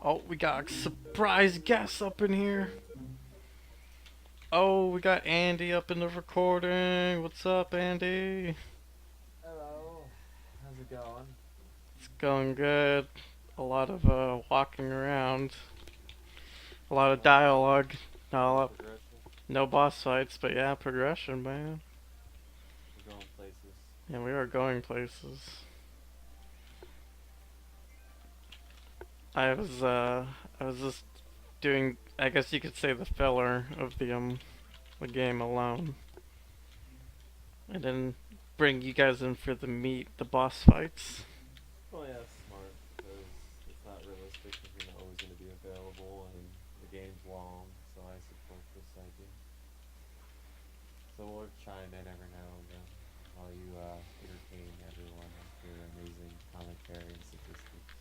Oh, we got a surprise guest up in here. Oh, we got Andy up in the recording. What's up, Andy? Hello. How's it going? It's going good. A lot of walking around. A lot of No progress? dialogue. Not a No lot, progression? no boss fights, but yeah, progression, man. We're going places. Yeah, we are going places. I was uh, I was just doing, I guess you could say, the filler of the game alone. I didn't bring you guys in for the meat, the boss fights. Well, yeah, that's smart because it's not realistic if you're not always going to be available and the game's long, so I support this idea. So we'll chime in every now and then while you entertain everyone with your amazing commentary and statistics.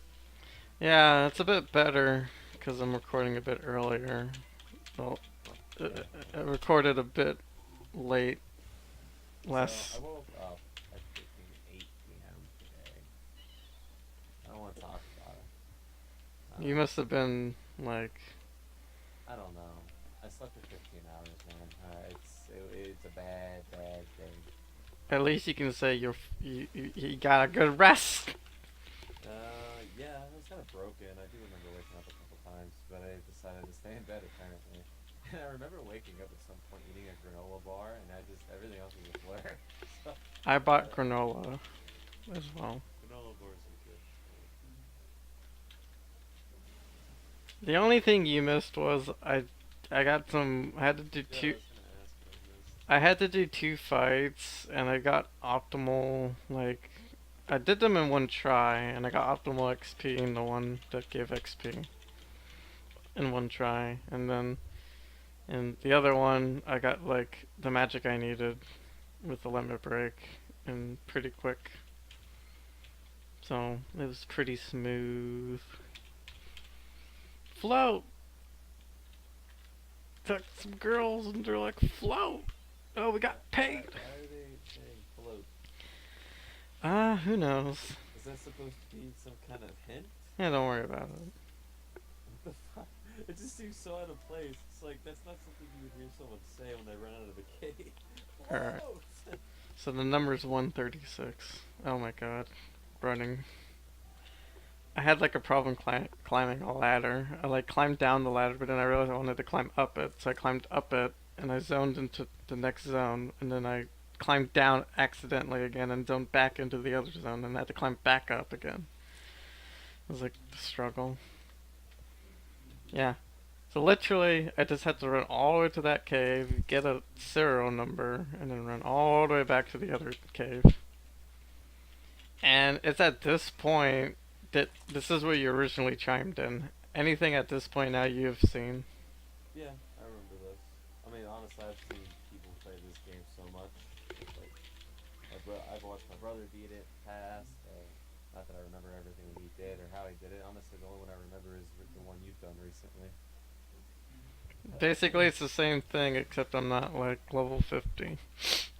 Yeah, it's a bit better because I'm recording a bit earlier. Well, Well, I yeah. I recorded a bit late. So I Less. woke up at freaking 8 p.m. today. I don't want to talk about it. You Um, must have been like. I don't know. I slept for 15 hours, man. It's a bad, bad thing. At least you can say you got a good rest. Yeah, I was kind of broken. I do remember waking up a couple times, but I decided to stay in bed apparently. And I remember waking up at some point eating a granola bar, and I just everything else was a blur. So, I bought uh, granola as well. granola bars are good. The only thing you missed was I got some. I had to do Yeah, I two. was gonna ask what I missed. I had to do two fights, and I got optimal. Like, I did them in one try, and I got optimal XP in the one that gave XP in one try, and then in the other one, I got like the magic I needed with the limit break, and pretty quick. So it was pretty smooth. Float. Took some girls, and they're like, float. Oh, we Why, got paid. why are they saying float? Who knows? Is that supposed to be some kind of hint? Yeah, don't worry about it. What the fuck? It just seems so out of place. It's like that's not something you would hear someone say when they run out of a cave. Alright. Float! So the number's 136. Oh my god. Running. I had like a problem climbing a ladder. I like climbed down the ladder, but then I realized I wanted to climb up it. So I climbed up it, and I zoned into the next zone, and then I climbed down accidentally again and zoned back into the other zone, and I had to climb back up again. It was like the struggle. Yeah. So literally, I just had to run all the way to that cave, get a serial number, and then run all the way back to the other cave. And it's at this point that this is where you originally chimed in. Anything at this point now you've seen. Yeah, I remember this. I mean, honestly, I've seen people play this game so much. Like, I've watched my brother beat it past. Not that I remember everything that he did or how he did it. Honestly, the only one I remember is the one you've done recently. Basically, it's the same thing, except I'm not like level 50.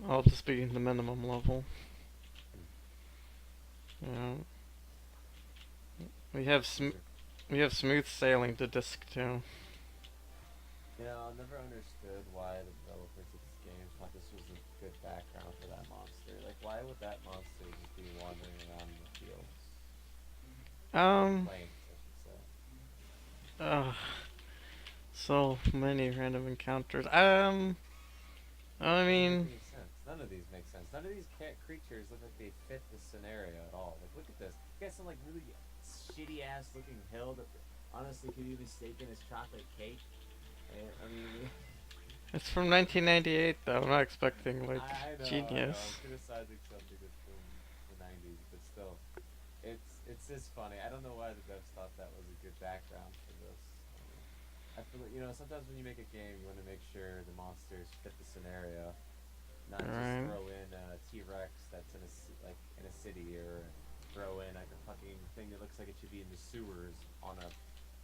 I'll just be the minimum level. You know, we have These are, we have smooth sailing to disc too. I never understood why the developers of this game thought this was a good background for that monster. Like, why would that monster just be wandering around in the fields? The Um, plains, I should say. uh, so many random encounters. I Doesn't make mean, any sense. None of these make sense. None of these cat creatures look like they fit the scenario at all. Like, look at this. You got some like really shitty ass looking hill that honestly could be mistaken as chocolate cake. And I mean, it's from 1998 though. I'm not expecting like I know. genius. I'm criticizing something that's from the '90s, but still, it's just funny. I don't know why the devs thought that was a good background for this. I mean, I feel like sometimes when you make a game, you want to make sure the monsters fit the scenario, not just Alright. throw in a T Rex that's in like in a city or throw in like a fucking thing that looks like it should be in the sewers on a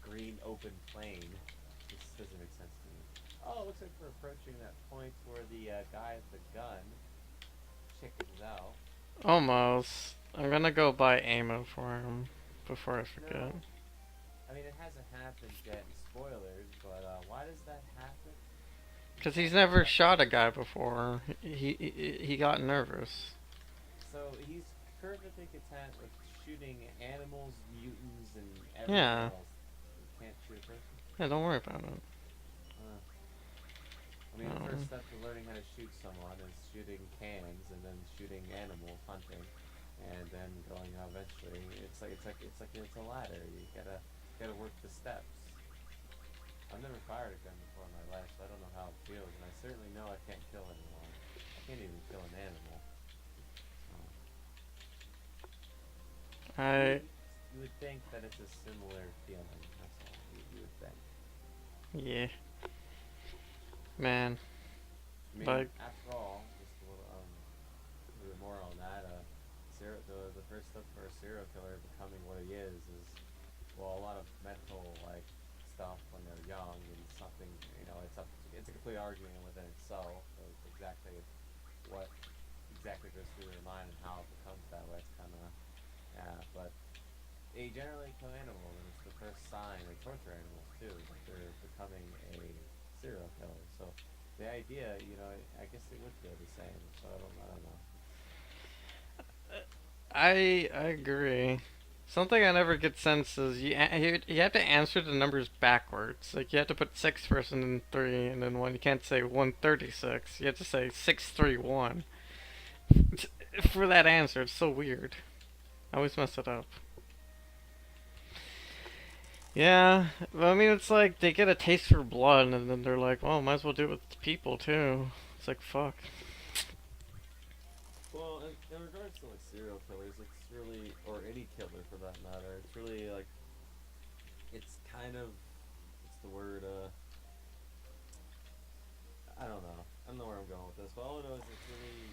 green open plain. This doesn't make sense to me. Oh, it looks like we're approaching that point where the guy with the gun chickens out. Almost. I'm gonna go buy ammo for him before I forget. No, I mean, it hasn't happened yet in spoilers, but why does that happen? Because Why he's does never that shot a guy before. He got nervous. So he's perfectly content with shooting animals, mutants, and everything Yeah. else. He can't shoot a person. Yeah, don't worry about it. Uh, I mean, the first Um, step to learning how to shoot someone is shooting cans, and then shooting animals, hunting, and then going eventually. It's a ladder. You gotta work the steps. I've never fired a gun before in my life, so I don't know how it feels, and I certainly know I can't kill anyone. I can't even kill an animal. So you I would you would think that it's a similar feeling. That's all you would think. yeah, man. I mean, Like after all, just a little more on that. The first step for a serial killer becoming what he is well a lot of mental like stuff when they're young and something it's a complete argument within itself of exactly what exactly goes through their mind and how it becomes that way. It's kind of yeah, but they generally kill animals, and it's the first sign. They torture animals too, that they're becoming a serial killer. So the idea, I guess it would feel the same. So I don't know. I agree. Something I never get sense is you have to answer the numbers backwards. Like you have to put six first and then three and then one. You can't say 136. You have to say 631 for that answer. It's so weird. I always mess it up. Yeah, but I mean, it's like they get a taste for blood, and then they're like, "Well, might as well do it with people too." It's like, fuck. Well, in regards to like serial killers, it's really, or any killer for that matter, it's really like it's kind of, what's the word? I don't know. I don't know where I'm going with this, but all I know is it's really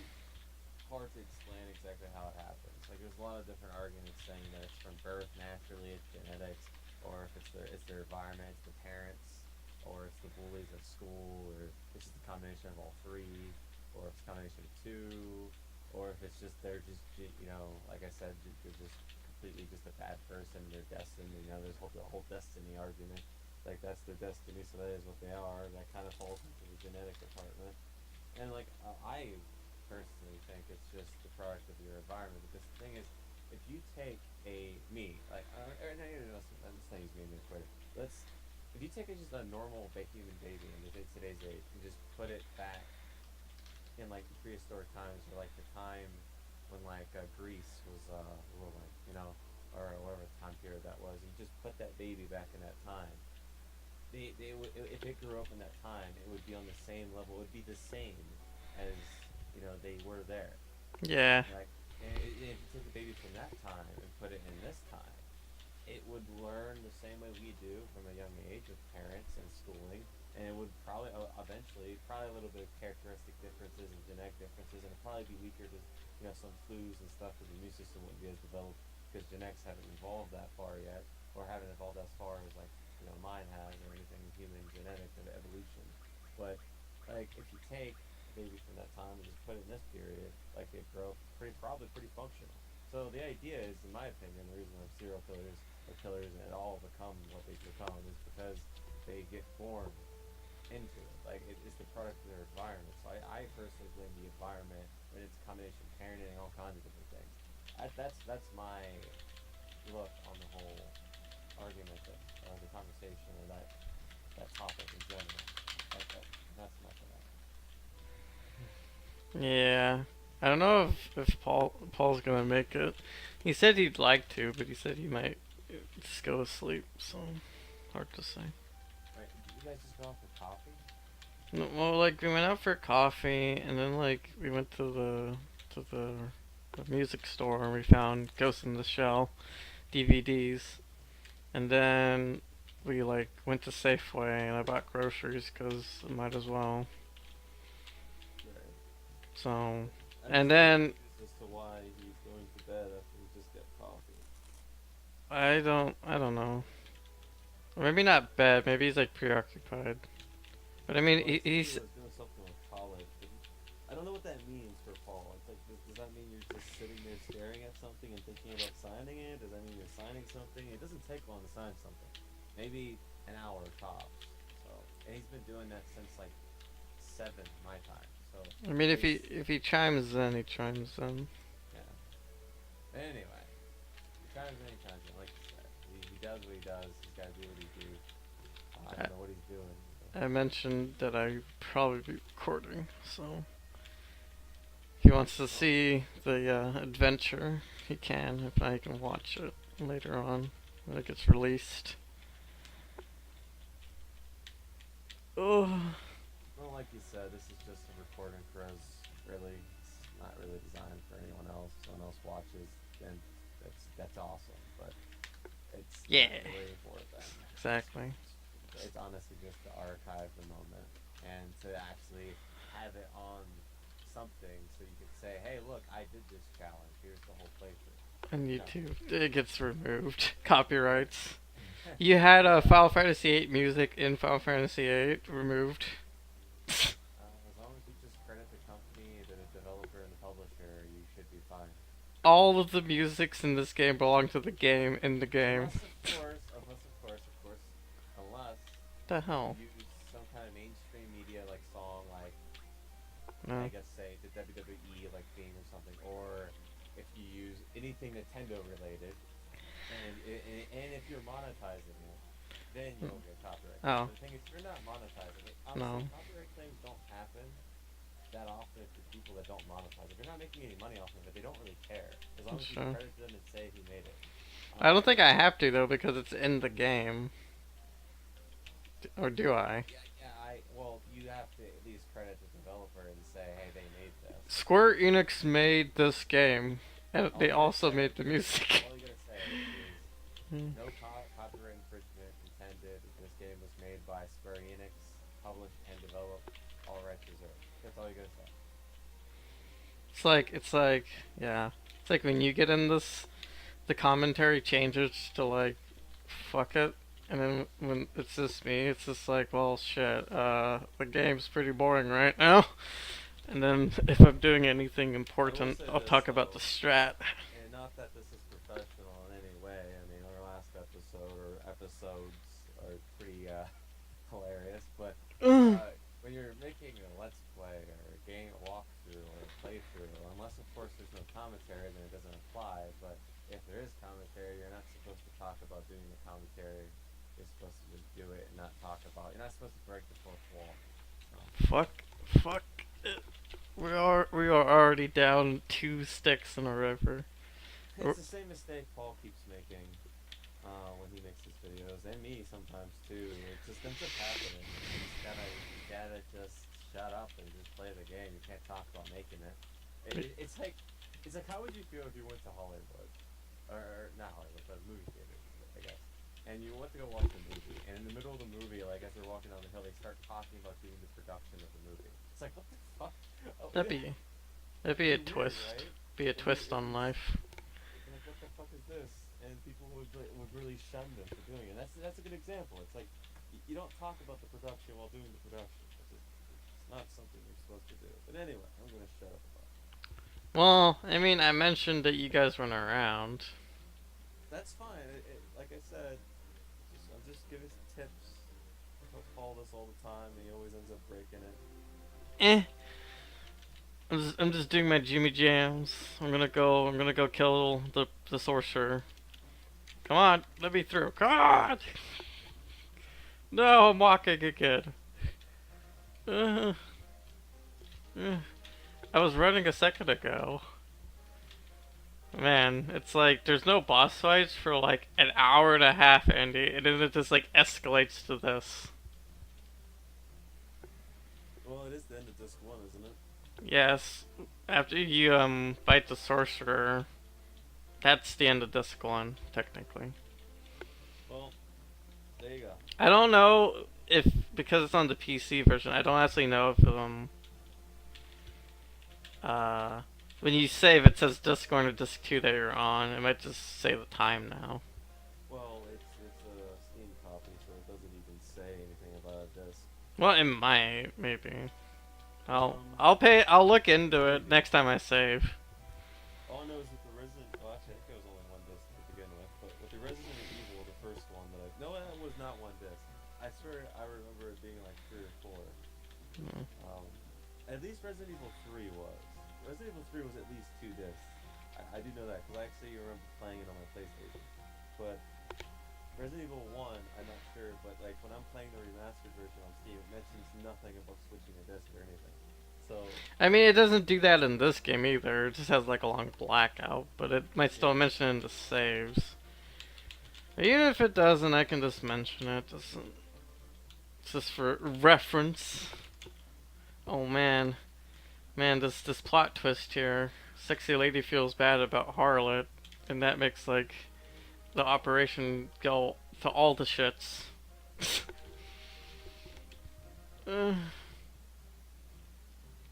hard to explain exactly how it happens. Like there's a lot of different arguments saying that it's from birth naturally, it's genetics, or if it's their environment, it's the parents, or it's the bullies at school, or it's just a combination of all three, or it's a combination of two, or if it's just they're just like I said, they're just completely just a bad person, they're destined. There's the whole destiny argument. Like that's their destiny, so that is what they are. That kind of falls into the genetic department. And like I personally think it's just the product of your environment. Because the thing is, if you take a me like or no, let's not use me as an equator. Let's If you take just a normal human baby in today's age and just put it back in like the prehistoric times or like the time when like Greece was ruling, or whatever time period that was, and you just put that baby back in that time. If it grew up in that time, it would be on the same level. It would be the same as they were there. Yeah, Like, if you take the baby from that time and put it in this time, it would learn the same way we do from a young age with parents and schooling, and it would probably eventually probably a little bit of characteristic differences and genetic differences, and it'd probably be weaker to some flus and stuff because the immune system wouldn't be as developed because genetics haven't evolved that far yet, or haven't evolved as far as like mine has or anything human genetic of evolution. But like if you take a baby from that time and just put it in this period, like they grow up probably pretty functional. So the idea is, in my opinion, the reason why serial killers or killers at all become what they become is because they get born into it. Like it's the product of their environment. So I personally blame the environment when it's a combination of parenting and all kinds of different things. That's my look on the whole argument or the conversation or that topic in general. That's my thought. yeah. I don't know if Paul's gonna make it. He said he'd like to, but he said he might just go to sleep. So hard to say. Right? Did you guys just go out for coffee? No, well, like we went out for coffee, and then like we went to the music store and we found Ghost in the Shell DVDs, and then we like went to Safeway and I bought groceries because I might as well. Right. So, I'm and still then confused as to why he's going to bed after he just got coffee. I don't know. Or maybe not bad. Maybe he's like preoccupied. But I mean, Well, it said he he's was doing something with college, but I don't don't know what that means for Paul. It's like, does that mean you're just sitting there staring at something and thinking about signing it? Does that mean you're signing something? It doesn't take long to sign something. Maybe an hour tops. So, and he's been doing that since like 7 my time. So I mean, he's if he chimes in, he chimes in. yeah. But anyway, he chimes in, he chimes in. Like you said, he does what he does. He's got to do what he do. I I, don't know what he's doing. But I mentioned that I probably be recording, so if he wants to well, see the adventure, he can. If I can watch it later on when it gets released. Oh, well, like you said, this is just a recording for us. Really, it's not really designed for anyone else. If someone else watches, then that's awesome. But it's yeah, not really for them. exactly. It's honestly just to archive the moment and to actually have it on something so you could say, "Hey, look, I did this challenge. Here's the whole playthrough." On You know. YouTube, it gets removed. Copyrights. You had Final Fantasy VIII music in Final Fantasy VIII removed. As long as you just credit the company, the developer, and the publisher, you should be fine. All of the musics in this game belong to the game in the game. Unless The you hell? use some kind of mainstream media like song, like I No. guess say the WWE like theme or something, or if you use anything Nintendo related, and if you're monetizing it, then you won't get copyright claims. Oh, But the thing is, if you're not monetizing it, honestly, no. copyright claims don't happen that often for people that don't monetize. If you're not making any money off of it, they don't really care as long as you Sure. credit them and say who made it. I don't think I But have to though because it's in the game. Or do I? yeah, well, you have to at least credit the developer and say, hey, they made this. Square Enix made this game, and All they you gotta also say, made the music. all you gotta say is Hmm. no copyright infringement intended. This game was made by Square Enix, published and developed, all rights reserved. That's all you gotta say. Yeah. It's like when you get in this, the commentary changes to like, fuck it. And then when it's just me, it's just like, well, shit, the game's pretty boring right now. And then if I'm doing anything I will important, say I'll this talk about the though, strat. and not that this is professional in any way. I mean, our last episode or episodes are pretty hilarious, but Ugh. when you're making a let's play or a game, a walkthrough or a playthrough, unless of course there's no commentary, then it doesn't apply. But if there is commentary, you're not supposed to talk about doing the commentary. You're supposed to just do it and not talk about. You're not supposed to break the fourth wall. So Fuck. Fuck. It. We are already down 2 sticks in a river. it's the same mistake Paul keeps making when he makes his videos, and me sometimes too. It just ends up happening. You gotta just shut up and just play the game. You can't talk about making it. It's like how would you feel if you went to Hollywood, or not Hollywood, but movie theater, I guess, and you went to go watch a movie, and in the middle of the movie, like as they're walking down the hill, they start talking about doing the production of the movie. It's like what the fuck? Oh, That'd be that'd it'd be a be weird, twist. right? Be a It'd be twist on life. like what the fuck is this? And people would really shun them for doing it. That's a good example. It's like you don't talk about the production while doing the production. It's not something you're supposed to do. But anyway, I'm gonna shut up about it. Well, I mean, I mentioned that you guys weren't around. That's fine. Like I said, I'm just giving some tips. I tell Paul this all the time, and he always ends up breaking it. Eh. I'm just doing my Jimmy Jams. I'm gonna go kill the sorcerer. Come on, let me through. God! No, I'm walking again. Uh, uh, I was running a second ago. Man, it's like there's no boss fights for like an hour and a half, Andy, and then it just like escalates to this. Well, it is the end of disc one, isn't it? Yes, after you fight the sorcerer, that's the end of disc one, technically. Well, there you go. I don't know if because it's on the PC version. I don't actually know if uh when you save it says disc one or disc two that you're on. It might just say the time now. Well, it's a Steam copy, so it doesn't even say anything about a disc. Well, it might maybe. I'll look into it next time I save. all I know is with the Resident. Well, actually, I think it was only one disc to begin with. But with the Resident Evil, the first one that I no, that was not one disc. I swear I remember it being like three or four. Hmm. Um, at least Resident Evil 3 was. Resident Evil 3 was at least two discs. I do know that because I actually remember playing it on my PlayStation. But Resident Evil 1, I'm not sure, but like when I'm playing the remastered version on Steam, it mentions nothing about switching a disc or anything. So, I mean, it doesn't do that in this game either. It just has like a long blackout, but it might still yeah. mention it in the saves. Even if it doesn't, I can just mention it. Just for reference. Oh man, this plot twist here. Sexy lady feels bad about Harlot, and that makes like the operation go to all the shits. Uh,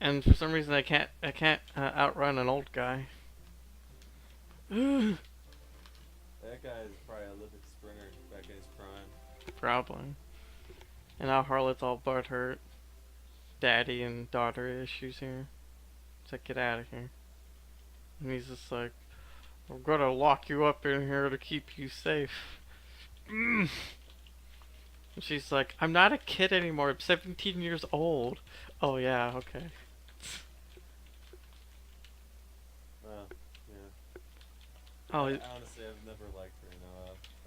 and for some reason, I can't outrun an old guy. That guy is probably a Olympic sprinter back in his prime. Probably. And now Harlot's all butthurt. Daddy and daughter issues here. It's like, get out of here. And he's just like, we're gonna lock you up in here to keep you safe. Mm. And she's like, I'm not a kid anymore. I'm 17 years old. Oh yeah, okay. Well, yeah. Oh, I honestly, I've never liked her.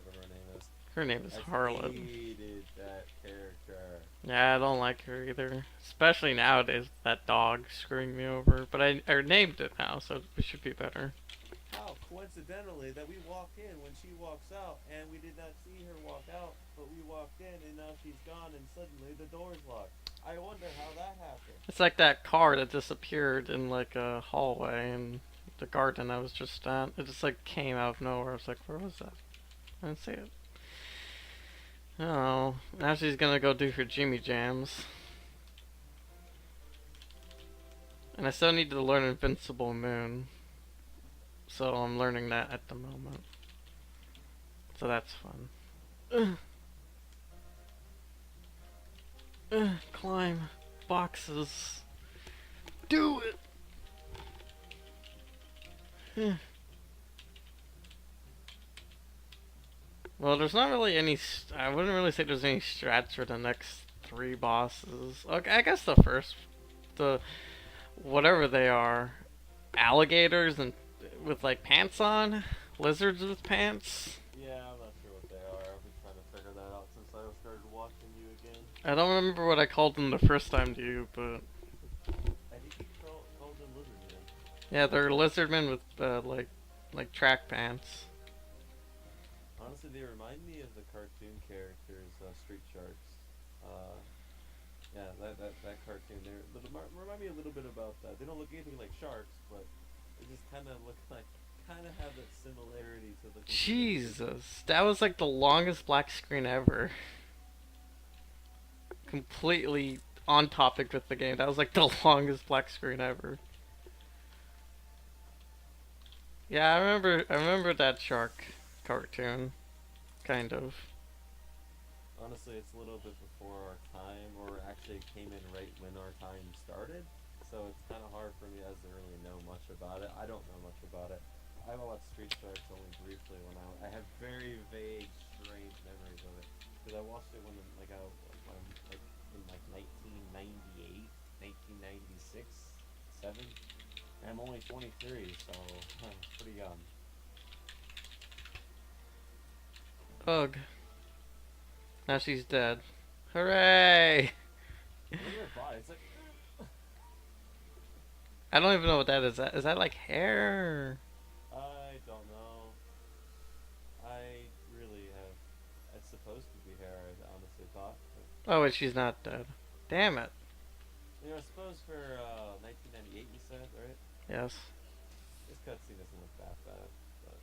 Whatever her name is. her name is I Harlot. hated that character. Yeah, I don't like her either. Especially nowadays, that dog screwing me over. But I named it now, so it should be better. How coincidentally that we walked in when she walks out, and we did not see her walk out, but we walked in and now she's gone, and suddenly the door's locked. I wonder how that happened. It's like that car that disappeared in like a hallway in the garden I was just at. It just like came out of nowhere. I was like, where was that? I didn't see it. Oh, now she's gonna go do her Jimmy Jams. And I still need to learn Invincible Moon. So I'm learning that at the moment. So that's fun. Climb boxes. Do it! Well, there's not really any. I wouldn't really say there's any strats for the next three bosses. Okay, I guess the whatever they are, alligators and with like pants on, lizards with pants. Yeah, I'm not sure what they are. I've been trying to figure that out since I started watching you again. I don't remember what I called them the first time to you, but I think you called them lizardmen. yeah, they're lizardmen with like track pants. Honestly, they remind me of the cartoon characters, Street Sharks. Uh, yeah, that cartoon. Remind me a little bit about that. They don't look anything like sharks, but they just kind of look like, kind of have that similarity to the. Jesus, that was like the longest black screen ever. Completely on topic with the game. That was like the longest black screen ever. Yeah, I remember that shark cartoon. Kind of. Honestly, it's a little bit before our time, or actually came in right when our time started. So it's kind of hard for me as to really know much about it. I don't know much about it. I watched Street Sharks only briefly when I have very vague, strange memories of it because I watched it when like in like 1998, 1996, 7. And I'm only 23, so I'm pretty young. Ugh. Now she's dead. Hooray! Look at her body. It's like I don't even know what that is. Is that like hair? I don't know. I really have. It's supposed to be hair. I honestly thought. But, Oh wait, she's not dead. Damn it. I suppose for 1998, you said, right? Yes. This cutscene doesn't look that bad, but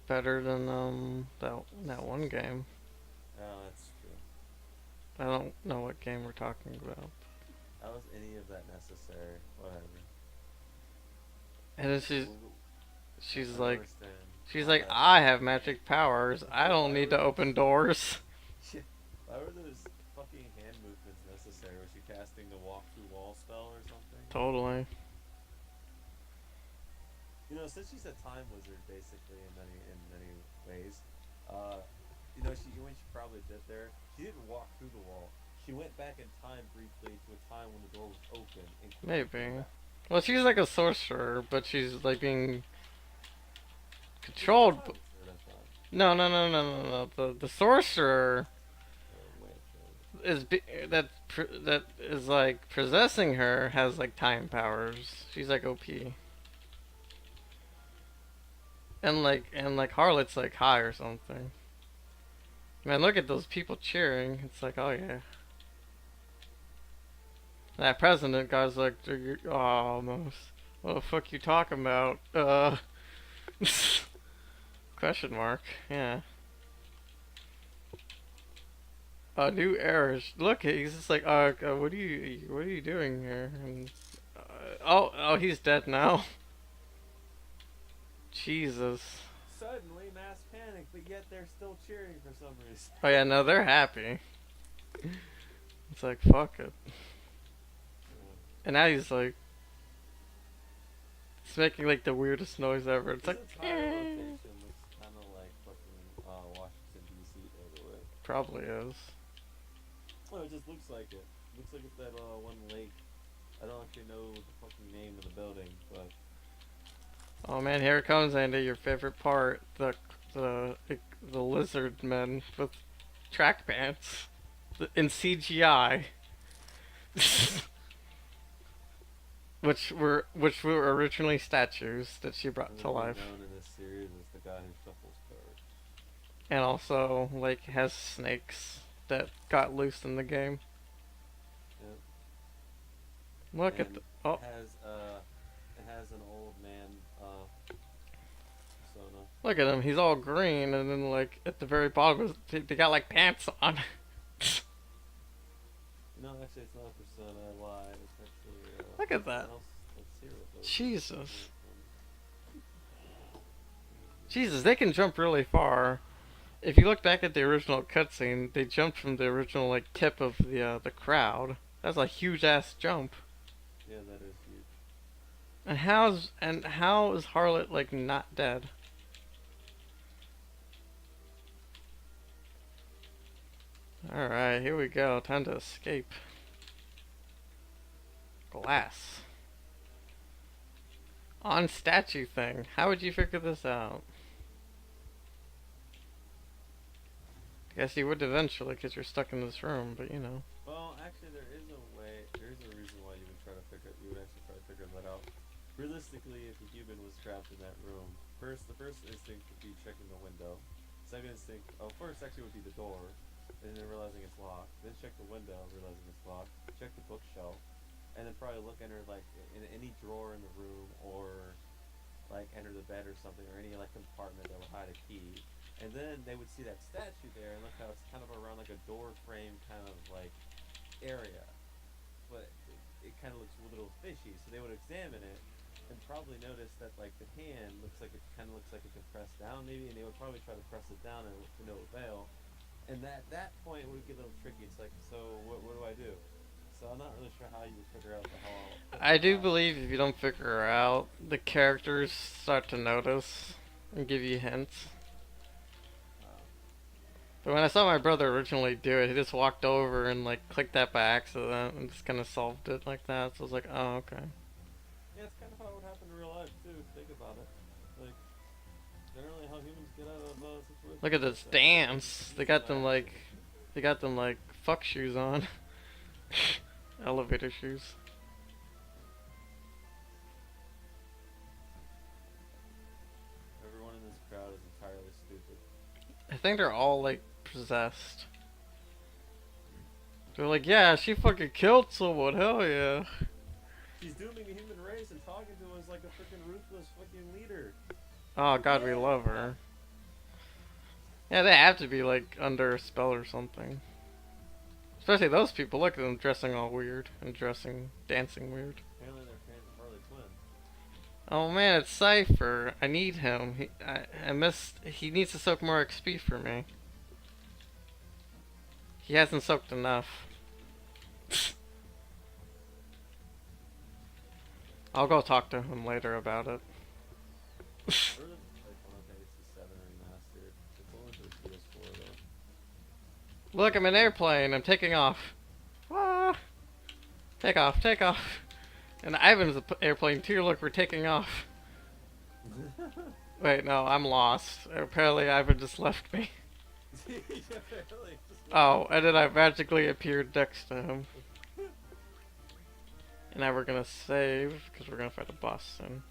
Better than that one game. oh, that's true. I don't know what game we're talking about. How was any of that necessary? Whatever. And then she's Well, I she's don't like understand she's how like that's I have necessary. magic powers. I don't Why need were to open doors. why were those fucking hand movements necessary? Was she casting the walk through Totally. You know, since she's a time wizard, basically in many ways, uh, you know, when she probably did there, she didn't walk through the wall. She went back in time briefly to a time when the door was open and quickly came Maybe. back. Well, she's like a sorcerer, but she's like being She's a controlled. time wizard, I thought. No, no, no, no, no, no. The sorcerer Or wait, that is like possessing her has like time powers. She's like OP, and like Harlot's like high or something. Man, look at those people cheering. It's like, oh yeah. That president guy's like, oh, almost. What the fuck you talking about? Question mark. Yeah. New errors. Look, he's just like, what are you doing here? And, oh, he's dead now. Jesus. suddenly mass panic, but yet they're still cheering for some reason. Oh yeah, no, they're happy. It's like, fuck it. And now he's like, it's making like the weirdest noise ever. It's This like, entire location looks kind of like fucking Washington D.C. by the way. probably is. Oh, it just looks like it. Looks like it's that one lake. I don't actually know the fucking name of the building, but Oh man, here it comes, Andy. Your favorite part: the the lizard men with track pants in CGI, which were originally statues that she brought to life, known in this series as the guy who shuffles cards. and also like has snakes that got loose in the game. Yep. Look at And the oh. it has an old man persona. Look at him. He's all green, and then like at the very bottom, they got like pants on. No, actually, it's not a persona. I lied. It's actually Look at that. else. Let's see what those Jesus. Jesus, they can jump really far. If you look back at the original cutscene, they jumped from the original like tip of the crowd. That's a huge ass jump. Yeah, that is huge. And how is Harlot like not dead? All right, here we go. Time to escape. Glass. On statue thing. How would you figure this out? Guess you would eventually, because you're stuck in this room. But you know. Well, actually, there is a way. There is a reason why you would try to figure. You would actually try to figure that out. Realistically, if a human was trapped in that room, the first instinct would be checking the window. Second instinct, first actually would be the door, and then realizing it's locked. Then check the window, realizing it's locked. Check the bookshelf, and then probably look enter like in any drawer in the room, or like enter the bed or something, or any like compartment that would hide a key. And then they would see that statue there, and look how it's kind of around like a door frame kind of like area, but it kind of looks a little fishy. So they would examine it and probably notice that like the hand looks like it kind of looks like it can press down maybe, and they would probably try to press it down and to no avail. And that point would get a little tricky. It's like, so what do I do? So I'm not really sure how you would figure out the how. I do believe if you don't figure her out, the characters start to notice and give you hints. But when I saw my brother originally do it, he just walked over and like clicked that by accident and just kind of solved it like that. So I was like, oh, okay. Yeah, it's kind of how it would happen in real life too. If you think about it, like generally how humans get out of situations. Look at this dance. They got them like fuck shoes on. Elevator shoes. Everyone in this crowd is entirely stupid. I think they're all like possessed. They're like, yeah, she fucking killed someone. Hell yeah. She's dooming the human race and talking to us like a freaking ruthless fucking leader. Oh god, we love her. Yeah, they have to be like under a spell or something. Especially those people. Look at them dressing all weird and dancing weird. Apparently they're fans of Harley Quinn. Oh man, it's Cypher. I need him. He needs to soak more XP for me. He hasn't soaked enough. I'll go talk to him later about it. I really just play Final Fantasy 7 Remastered. It's only for the PS4 though. Look, I'm an airplane. I'm taking off. Ah, take off, take off. And Ivan's an airplane too. Look, we're taking off. Wait, no, I'm lost. Apparently, Ivan just left me. Yeah, really, just Oh, and then I magically appeared next to him. And now we're gonna save, because we're gonna fight a boss soon.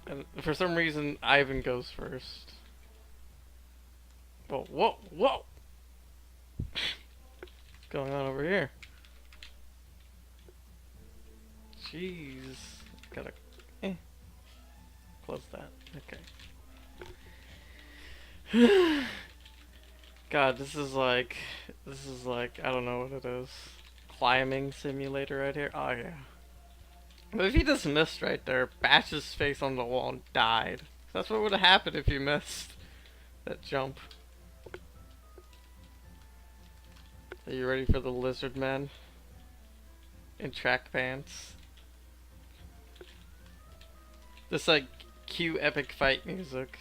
And for some reason, Ivan goes first. Whoa, whoa, whoa! What's going on over here? Jeez. Gotta... close that. Okay. God, this is like, I don't know what it is. Climbing simulator right here. Oh yeah. But if he just missed right there, bashed his face on the wall and died. That's what would have happened if you missed that jump. Are you ready for the lizard man? In track pants. This like cute epic fight music.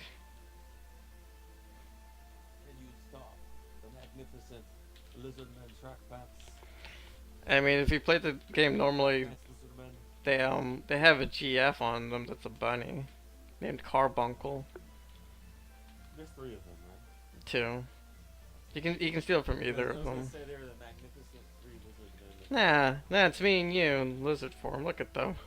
Can you stop the magnificent Lizardman track pants? I mean, if you play the game normally, Thanks, Lizardman. they have a GF on them that's a bunny named Carbuncle. There's 3 of them, right? 2. You can steal it from either I of was gonna them. say they were the magnificent 3 Lizardmen. Nah, it's me and you in lizard form. Look at them.